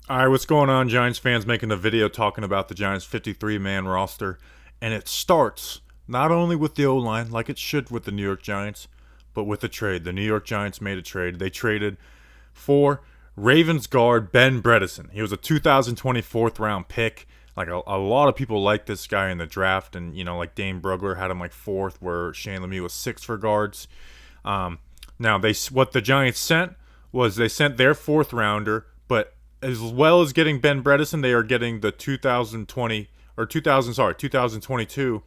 All right, what's going on, Giants fans? Making a video talking about the Giants' 53-man roster, and it starts not only with the O-line, like it should with the New York Giants, but with a trade. The New York Giants made a trade. They traded for Ravens guard Ben Bredeson. He was a 2020 fourth-round pick. Like a lot of people like this guy in the draft, and like Dane Brugler had him like fourth, where Shane Lemieux was sixth for guards. Now what the Giants sent was they sent their fourth rounder, but as well as getting Ben Bredeson, they are getting the 2022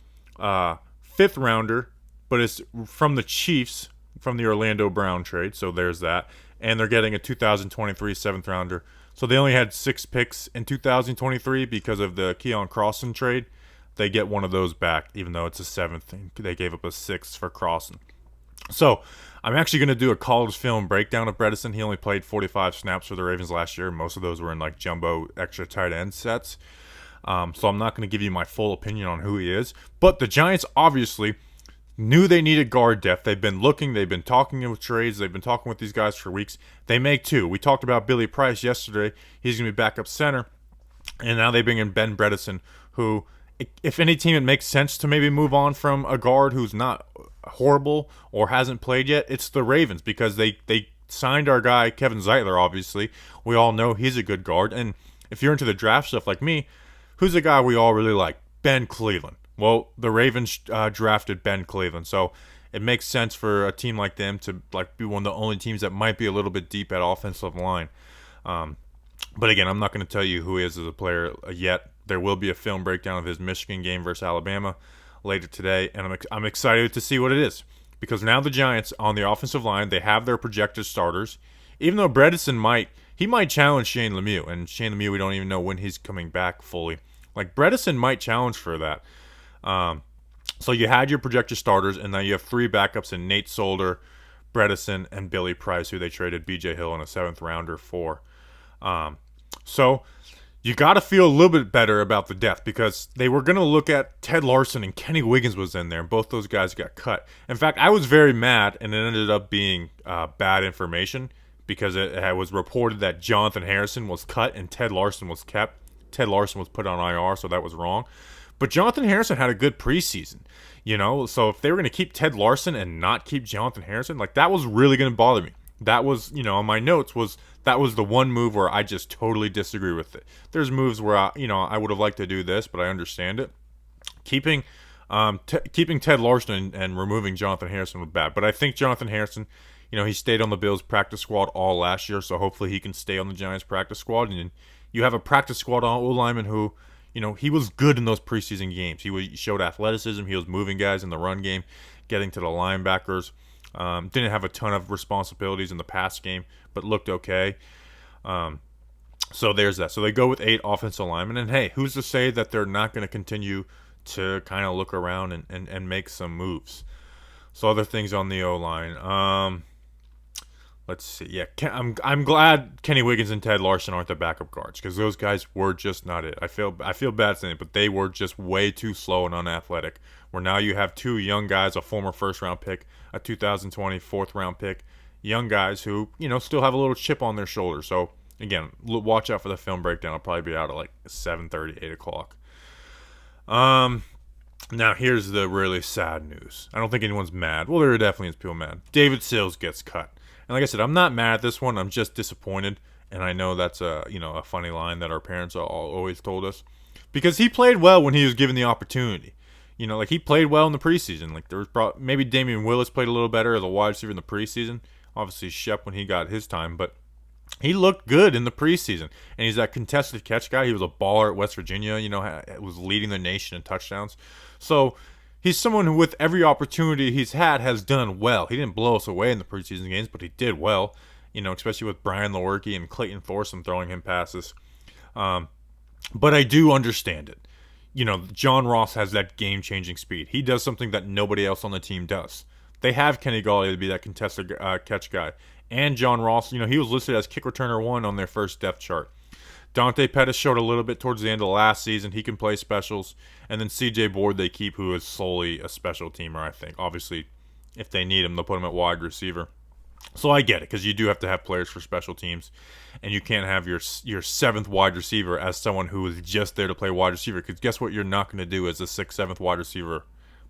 fifth rounder, but it's from the Chiefs from the Orlando Brown trade. So there's that, and they're getting a 2023 seventh rounder. So they only had 6 picks in 2023 because of the Keon Crossan trade. They get one of those back, even though it's a seventh. They gave up a sixth for Crossan. So I'm actually going to do a college film breakdown of Bredeson. He only played 45 snaps for the Ravens last year. Most of those were in like jumbo extra tight end sets. So I'm not going to give you my full opinion on who he is. But the Giants obviously knew they needed guard depth. They've been looking. They've been talking with trades. They've been talking with these guys for weeks. They make 2. We talked about Billy Price yesterday. He's going to be backup center. And now they bring in Ben Bredeson, who, if any team it makes sense to maybe move on from a guard who's not horrible or hasn't played yet, it's the Ravens, because they signed our guy Kevin Zeitler. Obviously, we all know he's a good guard. And if you're into the draft stuff like me, who's a guy we all really like? Ben Cleveland. Well, the Ravens drafted Ben Cleveland, so it makes sense for a team like them to like be one of the only teams that might be a little bit deep at offensive line. But again, I'm not going to tell you who he is as a player yet. There will be a film breakdown of his Michigan game versus Alabama later today, and I'm excited to see what it is, because now the Giants on the offensive line, they have their projected starters. Even though Bredeson might challenge Shane Lemieux, and Shane Lemieux, we don't even know when he's coming back fully. Like, Bredeson might challenge for that. So you had your projected starters, and now you have 3 backups in Nate Solder, Bredeson, and Billy Price, who they traded B.J. Hill in a 7th rounder for. So you got to feel a little bit better about the depth, because they were going to look at Ted Larson, and Kenny Wiggins was in there, and both those guys got cut. In fact, I was very mad, and it ended up being bad information, because it was reported that Jonotthan Harrison was cut and Ted Larson was kept. Ted Larson was put on IR, so that was wrong. But Jonotthan Harrison had a good preseason, so if they were going to keep Ted Larson and not keep Jonotthan Harrison, like, that was really going to bother me. That was, on my notes, that was the one move where I just totally disagree with it. There's moves where I would have liked to do this, but I understand it. Keeping Ted Larson and removing Jonotthan Harrison was bad. But I think Jonotthan Harrison, he stayed on the Bills practice squad all last year, so hopefully he can stay on the Giants practice squad. And you have a practice squad O-lineman who, he was good in those preseason games. He showed athleticism. He was moving guys in the run game, getting to the linebackers. Didn't have a ton of responsibilities in the pass game, but looked okay. So there's that. So they go with 8 offensive linemen, and hey, who's to say that they're not going to continue to kind of look around and make some moves? So other things on the O-line. Let's see. Yeah, I'm glad Kenny Wiggins and Ted Larson aren't the backup guards, because those guys were just not it. I feel bad saying it, but they were just way too slow and unathletic. Where now you have 2 young guys, a former first-round pick, a 2020 fourth-round pick, young guys who still have a little chip on their shoulder. So again, watch out for the film breakdown. It'll probably be out at like 7:30, 8 o'clock. Now here's the really sad news. I don't think anyone's mad. Well, there definitely is people mad. David Sills gets cut. And like I said, I'm not mad at this one. I'm just disappointed. And I know that's a funny line that our parents always told us, because he played well when he was given the opportunity. Like, he played well in the preseason. Like, there was maybe Damian Willis played a little better as a wide receiver in the preseason. Obviously Shep when he got his time, but he looked good in the preseason. And he's that contested catch guy. He was a baller at West Virginia. Was leading the nation in touchdowns. So he's someone who, with every opportunity he's had, has done well. He didn't blow us away in the preseason games, but he did well, especially with Brian Lewerke and Clayton Thorson throwing him passes. But I do understand it. John Ross has that game-changing speed. He does something that nobody else on the team does. They have Kenny Galladay to be that contested catch guy. And John Ross, he was listed as kick returner 1 on their first depth chart. Dante Pettis showed a little bit towards the end of last season. He can play specials. And then CJ Board they keep, who is solely a special teamer, I think. Obviously, if they need him, they'll put him at wide receiver. So I get it, because you do have to have players for special teams, and you can't have your seventh wide receiver as someone who is just there to play wide receiver. Because guess what, you're not going to do as a sixth, seventh wide receiver,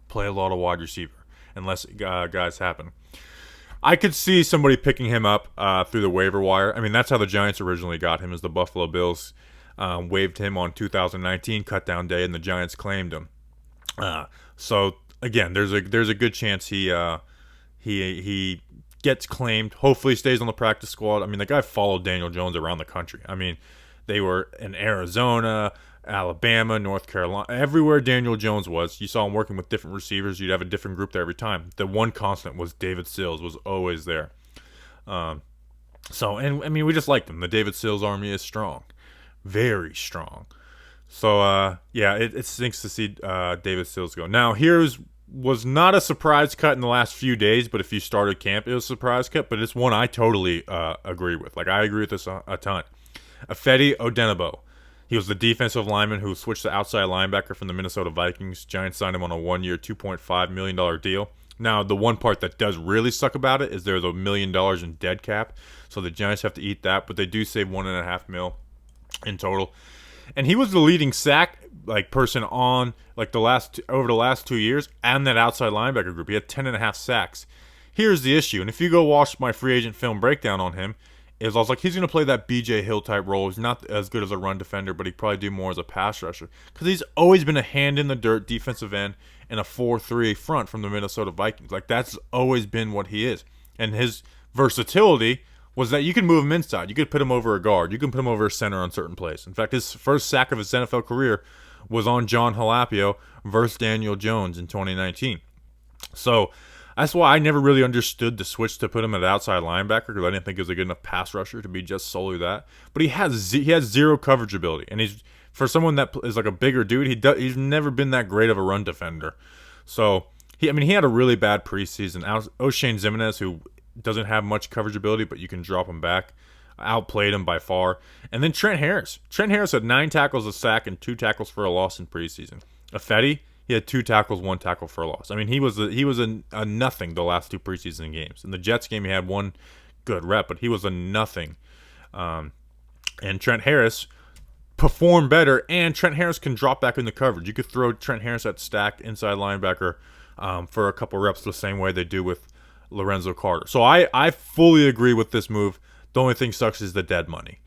play a lot of wide receiver unless guys happen. I could see somebody picking him up through the waiver wire. I mean, that's how the Giants originally got him, as the Buffalo Bills waived him on 2019 cutdown day, and the Giants claimed him. So again, there's a good chance he gets claimed. Hopefully, stays on the practice squad. I mean, the guy followed Daniel Jones around the country. I mean, they were in Arizona, Alabama, North Carolina, everywhere Daniel Jones was. You saw him working with different receivers. You'd have a different group there every time. The one constant was David Sills was always there. And I mean, we just liked him. The David Sills army is strong, very strong. So yeah, it stinks to see David Sills go. Now was not a surprise cut in the last few days, but if you started camp, it was a surprise cut. But it's one I totally agree with. Like, I agree with this a ton. Ifedi Odenigbo. He was the defensive lineman who switched to outside linebacker from the Minnesota Vikings. Giants signed him on a 1-year, $2.5 million deal. Now, the one part that does really suck about it is there's $1 million in dead cap, so the Giants have to eat that, but they do save $1.5 million in total. And he was the leading sack person on over the last 2 years, and that outside linebacker group. He had 10.5 sacks. Here's the issue, and if you go watch my free agent film breakdown on him, is I was like, he's going to play that B.J. Hill type role. He's not as good as a run defender, but he'd probably do more as a pass rusher, because he's always been a hand in the dirt defensive end in a 4-3 front from the Minnesota Vikings. Like, that's always been what he is. And his versatility was that you can move him inside. You could put him over a guard. You can put him over a center on certain plays. In fact, his first sack of his NFL career was on John Halapio versus Daniel Jones in 2019. So that's why I never really understood the switch to put him at outside linebacker, because I didn't think he was a good enough pass rusher to be just solely that. But he has zero coverage ability, and he's, for someone that is like a bigger dude, he's never been that great of a run defender. So he had a really bad preseason. O'Shane Ximines, who doesn't have much coverage ability, but you can drop him back, outplayed him by far. And then Trent Harris. Trent Harris had 9 tackles, a sack, and 2 tackles for a loss in preseason. Ifedi, he had 2 tackles, 1 tackle for a loss. I mean, he was a nothing the last 2 preseason games. In the Jets game, he had 1 good rep, but he was a nothing. And Trent Harris performed better, and Trent Harris can drop back into coverage. You could throw Trent Harris at stacked inside linebacker for a couple reps the same way they do with Lorenzo Carter. So I fully agree with this move. The only thing sucks is the dead money.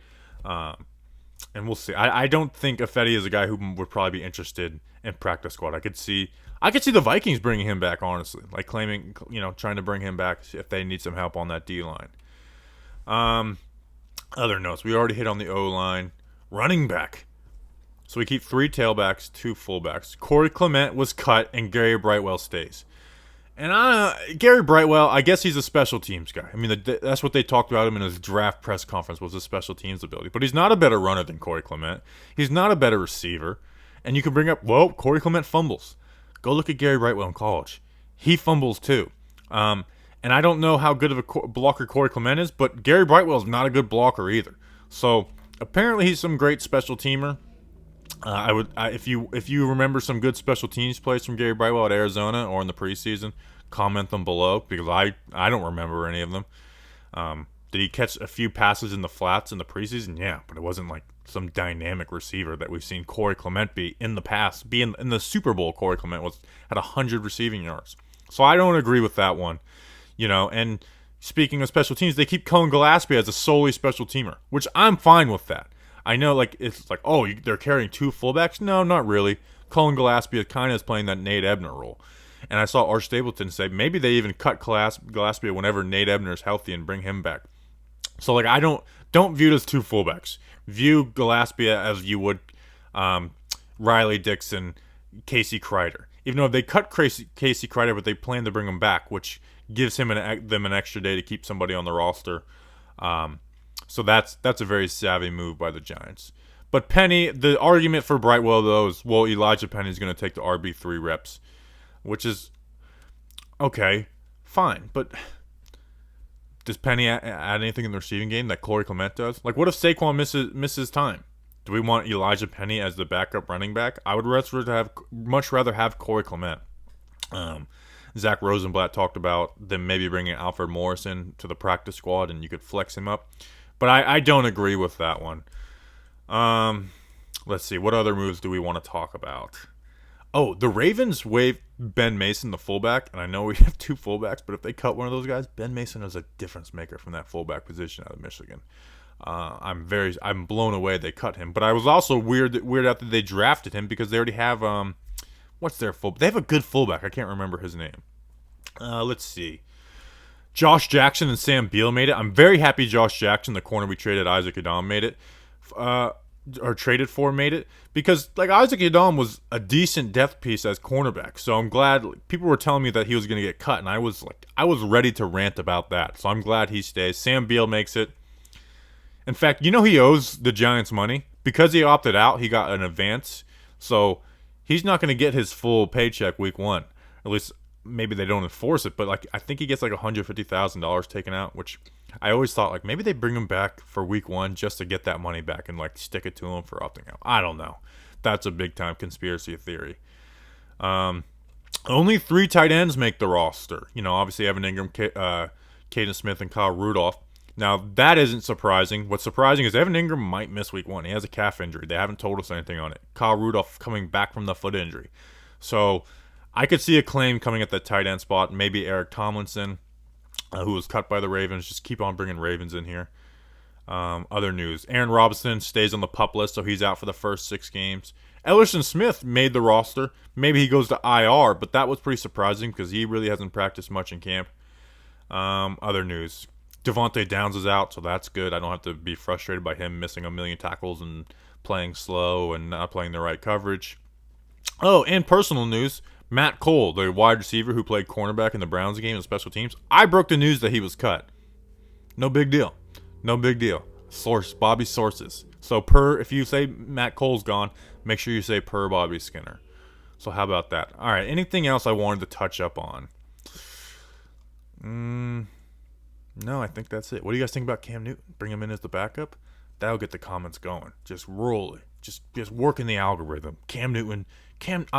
And we'll see. I don't think Ifedi is a guy who would probably be interested in practice squad. I could see the Vikings bringing him back, honestly. Like claiming, trying to bring him back if they need some help on that D-line. Other notes. We already hit on the O-line. Running back. So we keep 3 tailbacks, 2 fullbacks. Corey Clement was cut, and Gary Brightwell stays. And Gary Brightwell, I guess he's a special teams guy. I mean, that's what they talked about him in his draft press conference, was his special teams ability. But he's not a better runner than Corey Clement. He's not a better receiver. And you can bring up, Corey Clement fumbles. Go look at Gary Brightwell in college. He fumbles too. And I don't know how good of a blocker Corey Clement is, but Gary Brightwell is not a good blocker either. So apparently he's some great special teamer. If you remember some good special teams plays from Gary Brightwell at Arizona or in the preseason, comment them below, because I don't remember any of them. Did he catch a few passes in the flats in the preseason? Yeah, but it wasn't like some dynamic receiver that we've seen Corey Clement be in the past. In the Super Bowl, Corey Clement had 100 receiving yards. So I don't agree with that one. And speaking of special teams, they keep Cullen Gillespie as a solely special teamer, which I'm fine with that. I know, it's like, they're carrying 2 fullbacks. No, not really. Cullen Gillespie kind of is playing that Nate Ebner role. And I saw Arch Stapleton say maybe they even cut Gillespie whenever Nate Ebner is healthy and bring him back. So, I don't view it as 2 fullbacks. View Gillespie as you would Riley Dixon, Casey Kreider. Even though they cut Casey Kreider, but they plan to bring him back, which gives them an extra day to keep somebody on the roster. So that's a very savvy move by the Giants. But Penny, the argument for Brightwell, though, is, Elijah Penny's going to take the RB3 reps, which is okay, fine. But does Penny add anything in the receiving game that Corey Clement does? Like, what if Saquon misses time? Do we want Elijah Penny as the backup running back? I would much rather have Corey Clement. Zach Rosenblatt talked about them maybe bringing Alfred Morrison to the practice squad and you could flex him up. But I don't agree with that one. Let's see. What other moves do we want to talk about? Oh, the Ravens waived Ben Mason, the fullback. And I know we have 2 fullbacks, but if they cut one of those guys, Ben Mason is a difference maker from that fullback position out of Michigan. I'm blown away they cut him. But I was also weird out that they drafted him because they already have what's their full? They have a good fullback. I can't remember his name. Let's see. Josh Jackson and Sam Beal made it. I'm very happy Josh Jackson, the corner we traded Isaac Adom, made it. Or traded for made it, because like Isaac Adom was a decent depth piece as cornerback, so I'm glad. People were telling me that he was going to get cut, and I was ready to rant about that, so I'm glad he stays. Sam Beal makes it. In fact, he owes the Giants money because he opted out. He got an advance, so he's not going to get his full paycheck week 1. At least maybe they don't enforce it, but I think he gets $150,000 taken out, which I always thought maybe they bring him back for week 1 just to get that money back and stick it to him for opting out. I don't know. That's a big time conspiracy theory. Only 3 tight ends make the roster. Obviously Evan Ingram, Caden Smith, and Kyle Rudolph. Now that isn't surprising. What's surprising is Evan Ingram might miss week 1. He has a calf injury. They haven't told us anything on it. Kyle Rudolph coming back from the foot injury. So I could see a claim coming at the tight end spot. Maybe Eric Tomlinson, who was cut by the Ravens. Just keep on bringing Ravens in here. Other news. Aaron Robinson stays on the PUP list, so he's out for the first 6 games. Ellerson Smith made the roster. Maybe he goes to IR, but that was pretty surprising because he really hasn't practiced much in camp. Other news. Devontae Downs is out, so that's good. I don't have to be frustrated by him missing a million tackles and playing slow and not playing the right coverage. Oh, and personal news. Matt Cole, the wide receiver who played cornerback in the Browns game and special teams, I broke the news that he was cut. No big deal. No big deal. Source, Bobby Sources. So if you say Matt Cole's gone, make sure you say per Bobby Skinner. So how about that? All right, anything else I wanted to touch up on? No, I think that's it. What do you guys think about Cam Newton? Bring him in as the backup? That'll get the comments going. Just rolling. Just working the algorithm. Cam Newton.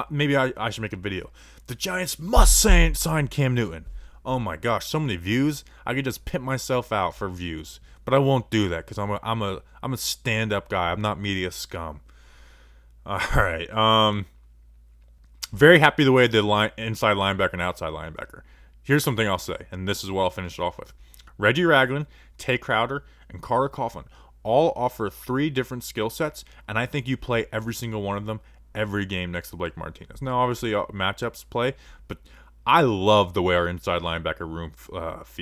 Maybe I should make a video. The Giants must sign Cam Newton. Oh my gosh, so many views. I could just pimp myself out for views, but I won't do that because I'm a stand-up guy. I'm not media scum. All right. Very happy the way they inside linebacker and outside linebacker. Here's something I'll say, and this is what I'll finish it off with. Reggie Ragland, Tay Crowder, and Carter Coughlin all offer 3 different skill sets, and I think you play every single one of them every game next to Blake Martinez. Now, obviously, matchups play, but I love the way our inside linebacker room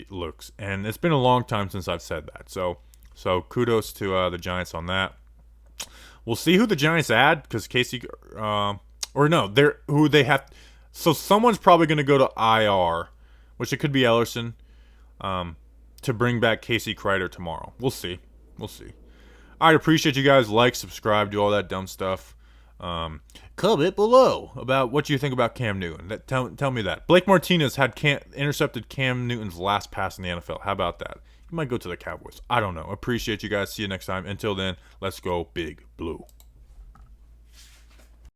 looks, and it's been a long time since I've said that. So kudos to the Giants on that. We'll see who the Giants add because Casey, who they have. So someone's probably going to go to IR, which it could be Ellerson, to bring back Casey Kreider tomorrow. We'll see. I appreciate you guys. Like, subscribe, do all that dumb stuff. Comment below about what you think about Cam Newton. Tell me that. Blake Martinez had intercepted Cam Newton's last pass in the NFL. How about that? He might go to the Cowboys. I don't know. Appreciate you guys. See you next time. Until then, let's go Big Blue.